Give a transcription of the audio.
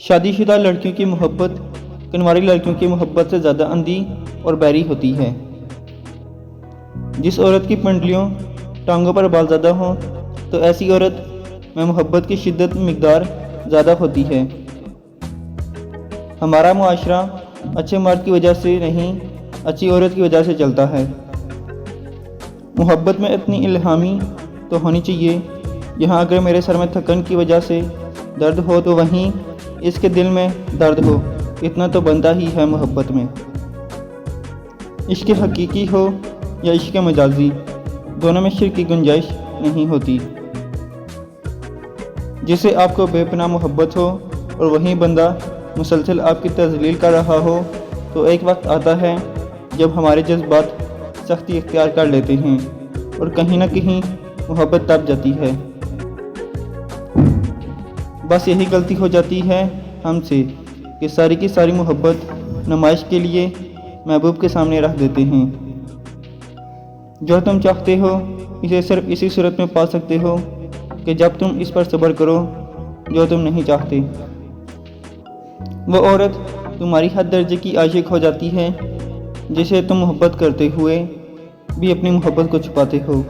شادی شدہ لڑکیوں کی محبت کنواری لڑکیوں کی محبت سے زیادہ اندھی اور بیری ہوتی ہے۔ جس عورت کی پنڈلیوں ٹانگوں پر بال زیادہ ہوں تو ایسی عورت میں محبت کی شدت مقدار زیادہ ہوتی ہے۔ ہمارا معاشرہ اچھے مرد کی وجہ سے نہیں، اچھی عورت کی وجہ سے چلتا ہے۔ محبت میں اتنی الہامی تو ہونی چاہیے، یہاں اگر میرے سر میں تھکن کی وجہ سے درد ہو تو وہیں اس کے دل میں درد ہو، اتنا تو بنتا ہی ہے محبت میں۔ عشق حقیقی ہو یا عشق مجازی، دونوں میں شرک کی گنجائش نہیں ہوتی۔ جسے آپ کو بے پناہ محبت ہو اور وہیں بندہ مسلسل آپ کی تذلیل کر رہا ہو، تو ایک وقت آتا ہے جب ہمارے جذبات سختی اختیار کر لیتے ہیں اور کہیں نہ کہیں محبت دب جاتی ہے۔ بس یہی غلطی ہو جاتی ہے ہم سے کہ ساری کی ساری محبت نمائش کے لیے محبوب کے سامنے رکھ دیتے ہیں۔ جو تم چاہتے ہو اسے صرف اسی صورت میں پا سکتے ہو کہ جب تم اس پر صبر کرو جو تم نہیں چاہتے۔ وہ عورت تمہاری حد درجے کی عاشق ہو جاتی ہے جسے تم محبت کرتے ہوئے بھی اپنی محبت کو چھپاتے ہو۔